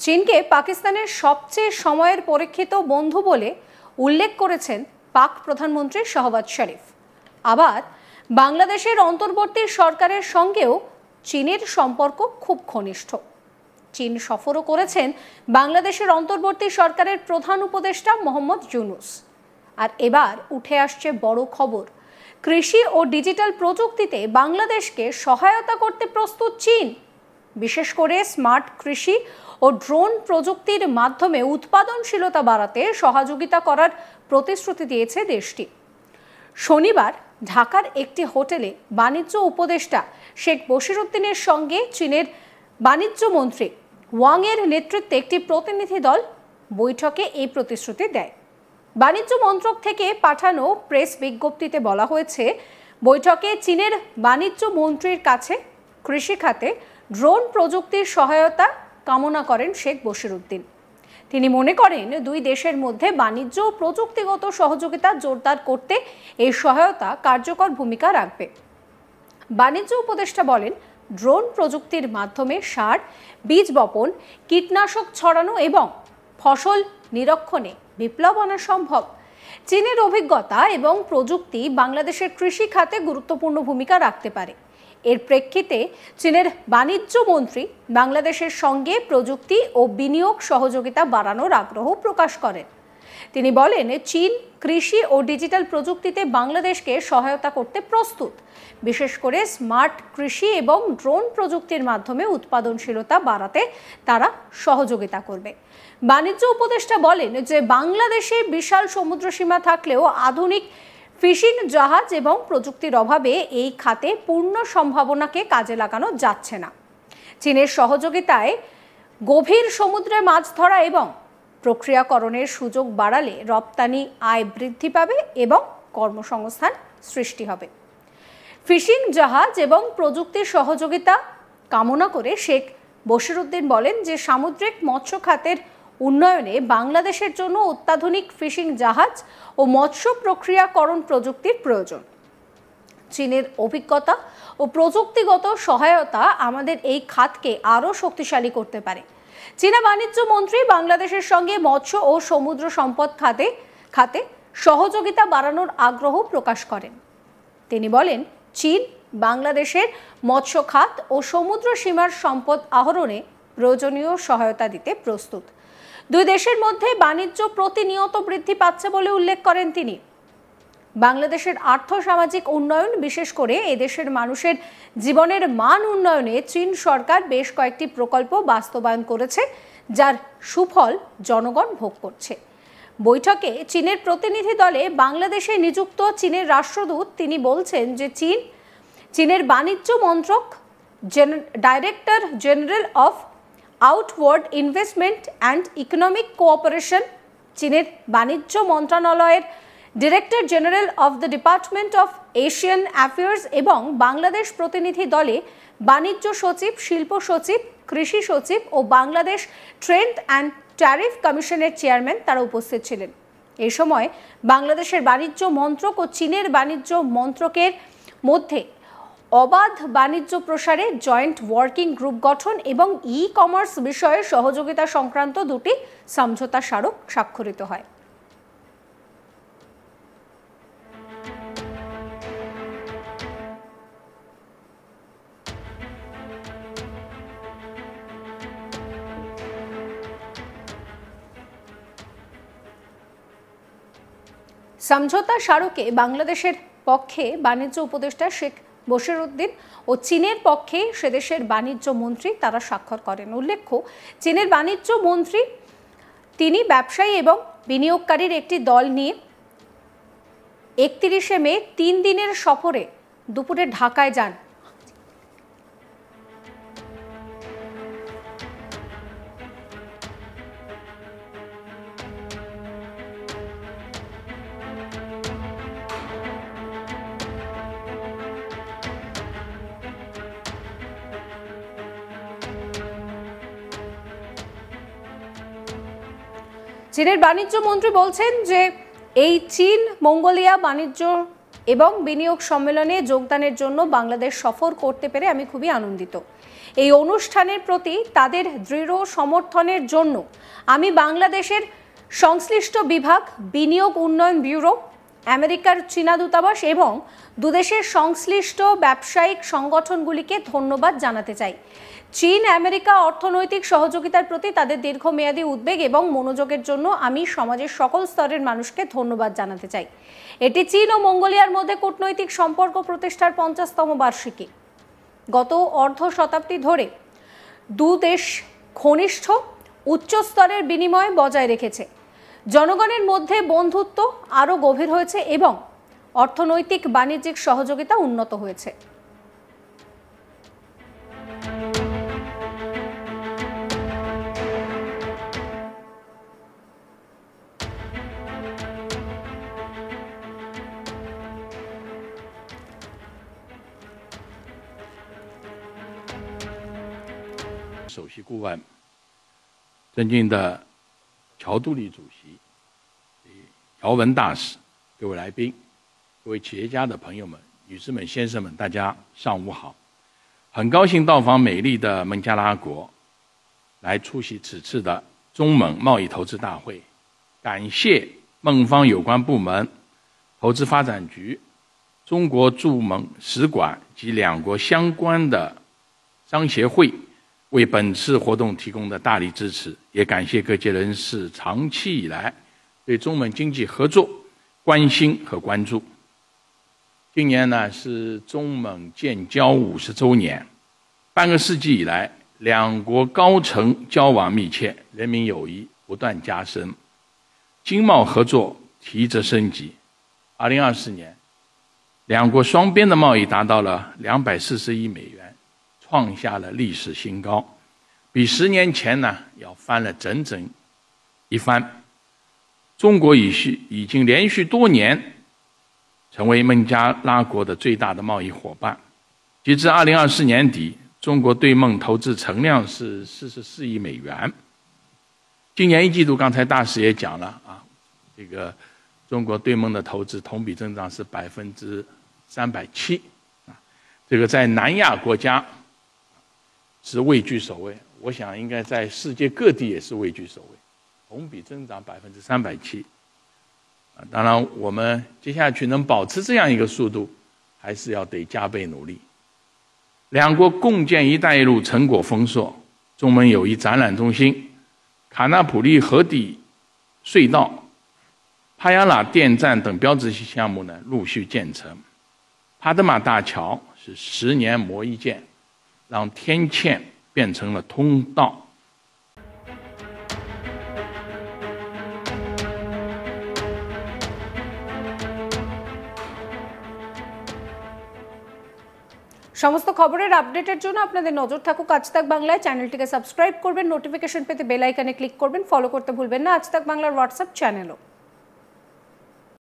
চীনকে পাকিস্তানের সবচেয়ে সময়ের পরীক্ষিত বন্ধু বলে উল্লেখ করেছেন পাক প্রধানমন্ত্রী শাহবাজ শরীফ। আবার বাংলাদেশের অন্তর্বর্তী সরকারের সঙ্গেও চীনের সম্পর্ক খুব ঘনিষ্ঠ। চীন সফরও করেছেন বাংলাদেশের অন্তর্বর্তী সরকারের প্রধান উপদেষ্টা মোহাম্মদ ইউনূস। আর এবার উঠে আসছে বড় খবর, কৃষি ও ডিজিটাল প্রযুক্তিতে বাংলাদেশকে সহায়তা করতে প্রস্তুত চীন। বিশেষ করে স্মার্ট কৃষি ও ড্রোন প্রযুক্তির মাধ্যমে উৎপাদনশীলতা বাড়াতে সহযোগিতা করার প্রতিশ্রুতি দিয়েছে দেশটি। শনিবার ঢাকার একটি হোটেলে বাণিজ্য উপদেষ্টা শেখ বশিরউদ্দিনের সঙ্গে চীনের বাণিজ্য মন্ত্রী ওয়াং এর নেতৃত্বে একটি প্রতিনিধি দল বৈঠকে এই প্রতিশ্রুতি দেয়। বাণিজ্য মন্ত্রক থেকে পাঠানো প্রেস বিজ্ঞপ্তিতে বলা হয়েছে, বৈঠকে চীনের বাণিজ্য মন্ত্রীর কাছে কৃষি খাতে ড্রোন প্রযুক্তির সহায়তা কামনা করেন শেখ বশিরউদ্দিন। তিনি মনে করেন দুই দেশের মধ্যে বাণিজ্য ও প্রযুক্তিগত সহযোগিতা জোরদার করতে এই সহায়তা কার্যকর ভূমিকা রাখবে। বাণিজ্য উপদেষ্টা বলেন, ড্রোন প্রযুক্তির মাধ্যমে সার, বীজ বপন, কীটনাশক ছড়ানো এবং ফসল নিরীক্ষণে বিপ্লব আনা সম্ভব। চীনের অভিজ্ঞতা এবং প্রযুক্তি বাংলাদেশের কৃষি খাতে গুরুত্বপূর্ণ ভূমিকা রাখতে পারে। এর প্রেক্ষিতে চীনের বাণিজ্য মন্ত্রী বাংলাদেশের সঙ্গে প্রযুক্তি ও বিনিয়োগ সহযোগিতা বাড়ানোর আগ্রহ প্রকাশ করেন। তিনি বলেন, চীন কৃষি ও ডিজিটাল প্রযুক্তিতে বাংলাদেশকে সহায়তা করতে প্রস্তুত, বিশেষ করে স্মার্ট কৃষি এবং ড্রোন প্রযুক্তির মাধ্যমে উৎপাদনশীলতা বাড়াতে তারা সহযোগিতা করবে। বাণিজ্য উপদেষ্টা বলেন যে বাংলাদেশে বিশাল সমুদ্রসীমা থাকলেও আধুনিক ফিশিং জাহাজ এবং প্রযুক্তির অভাবে এই খাতে পূর্ণ সম্ভাবনাকে কাজে লাগানো যাচ্ছে না। চীনের সহযোগিতায় গভীর সমুদ্রে মাছ ধরা এবং প্রক্রিয়াকরণের সুযোগ বাড়ালে রপ্তানি আয় বৃদ্ধি পাবে এবং কর্মসংস্থান সৃষ্টি হবে। ফিশিং জাহাজ এবং প্রযুক্তির সহযোগিতা কামনা করে শেখ বশিরউদ্দিন বলেন যে সামুদ্রিক মৎস্য খাতের উন্নয়নে বাংলাদেশের জন্য অত্যাধুনিক ফিশিং জাহাজ ও মৎস্য প্রক্রিয়াকরণ প্রযুক্তির প্রয়োজন। চীনের অভিজ্ঞতা ও প্রযুক্তিগত সহায়তা আমাদের এই খাতকে আরও শক্তিশালী করতে পারে। চীনা বাণিজ্য মন্ত্রী বাংলাদেশের সঙ্গে মৎস্য ও সমুদ্র সম্পদ খাতে সহযোগিতা বাড়ানোর আগ্রহ প্রকাশ করেন। তিনি বলেন, চীন বাংলাদেশের মৎস্য খাত ও সমুদ্র সীমার সম্পদ আহরণে প্রয়োজনীয় সহায়তা দিতে প্রস্তুত। দুই দেশের মধ্যে বাণিজ্য প্রতিনিয়ত বৃদ্ধি পাচ্ছে বলে উল্লেখ করেন তিনি। বাংলাদেশের আর্থ-সামাজিক উন্নয়ন, বিশেষ করে এদেশের মানুষের জীবনের মান উন্নয়নে চীন সরকার বেশ কয়েকটি প্রকল্প বাস্তবায়ন করেছে, যার সুফল জনগণ ভোগ করছে। বৈঠকে চীনের প্রতিনিধি দলে বাংলাদেশে নিযুক্ত চীনের রাষ্ট্রদূত তিনি বলছেন যে চীনের বাণিজ্য মন্ত্রক director general of outward investment and economic cooperation, চীনের বাণিজ্য মন্ত্রণালয়ের director general of the department of Asian affairs এবং বাংলাদেশ প্রতিনিধি দলে বাণিজ্য সচিব, শিল্প সচিব, কৃষি সচিব ও বাংলাদেশ ট্রেড অ্যান্ড ট্যারিফ কমিশনের চেয়ারম্যান তারা উপস্থিত ছিলেন। এই সময় বাংলাদেশের বাণিজ্য মন্ত্রক ও চীনের বাণিজ্য মন্ত্রকের মধ্যে অবাধ বাণিজ্য প্রসারে জয়েন্ট ওয়ার্কিং গ্রুপ গঠন এবং ই-কমার্স বিষয়ে সহযোগিতা সংক্রান্ত দুটি সমঝোতা স্মারক স্বাক্ষরিত হয়। সমঝোতা স্মারকে বাংলাদেশের পক্ষে বাণিজ্য উপদেষ্টা শেখ বশিরউদ্দিন ও চীনের পক্ষে সেদেশের বাণিজ্য মন্ত্রী তারা স্বাক্ষর করেন। উল্লেখ্য, চীনের বাণিজ্য মন্ত্রী তিনি ব্যবসায়ী এবং বিনিয়োগকারীর একটি দল নিয়ে 31শে মে 3 দিনের সফরে দুপুরে ঢাকায় যান। চীনের বাণিজ্য মন্ত্রী বলছেন যে এই চীন মঙ্গোলিয়া বাণিজ্য এবং বিনিয়োগ সম্মেলনে যোগদানের জন্য বাংলাদেশ সফর করতে পেরে আমি খুবই আনন্দিত। এই অনুষ্ঠানের প্রতি তাদের দৃঢ় সমর্থনের জন্য আমি বাংলাদেশের সংশ্লিষ্ট বিভাগ, বিনিয়োগ উন্নয়ন ব্যুরো, আমেরিকার চীনা দূতাবাস এবং দুদেশের সংশ্লিষ্ট ব্যবসায়িক সংগঠনগুলিকে ধন্যবাদ জানাতে চাই। চীন আমেরিকা অর্থনৈতিক সহযোগিতার প্রতি তাদের দীর্ঘমেয়াদী উদ্বেগ এবং মনোযোগের জন্য আমি সমাজের সকল স্তরের মানুষকে ধন্যবাদ জানাতে চাই। এটি চীন ও মঙ্গোলিয়ার মধ্যে কূটনৈতিক সম্পর্ক প্রতিষ্ঠার 50তম বার্ষিকী। গত অর্ধ শতাব্দী ধরে দুদেশ ঘনিষ্ঠ উচ্চ স্তরের বিনিময় বজায় রেখেছে। জনগণের মধ্যে বন্ধুত্ব আরও গভীর হয়েছে এবং অর্থনৈতিক বাণিজ্যিক সহযোগিতা উন্নত হয়েছে।首席顾问、尊敬的乔杜立主席、姚文大使、各位来宾、各位企业家的朋友们、女士们、先生们，大家上午好！很高兴到访美丽的孟加拉国，来出席此次的中蒙贸易投资大会。感谢孟方有关部门、投资发展局、中国驻蒙使馆及两国相关的商协会为本次活动提供的大力支持，也感谢各界人士长期以来对中蒙经济合作关心和关注。今年呢是中蒙建交50周年，半个世纪以来，两国高层交往密切，人民友谊不断加深，经贸合作提质升级。2024年，两国双边的贸易达到了240亿美元。创下了历史新高，比10年前呢要翻了整整一番。中国已经连续多年成为孟加拉国的最大的贸易伙伴。截至2024年底，中国对孟投资存量是44亿美元。今年一季度，刚才大使也讲了啊，这个中国对孟的投资同比增长是307%，这个在南亚国家是位居首位，我想应该在世界各地也是位居首位，同比增长307%。当然，我们接下去能保持这样一个速度，还是要得加倍努力。两国共建“一带一路”成果丰硕，中蒙友谊展览中心、卡纳普利河底隧道、帕亚拉电站等标志性项目呢陆续建成。帕德玛大桥是10年磨一剑，让天堑变成了通道。সমস্ত খবরের আপডেটের জন্য আপনাদের নজর থাকুক আজ তাক বাংলায়। চ্যানেলটিকে সাবস্ক্রাইব করবেন, নোটিফিকেশন পেতে বেল আইকনে ক্লিক করবেন, ফলো করতে ভুলবেন না আজ তাক বাংলার হোয়াটসঅ্যাপ চ্যানেলও।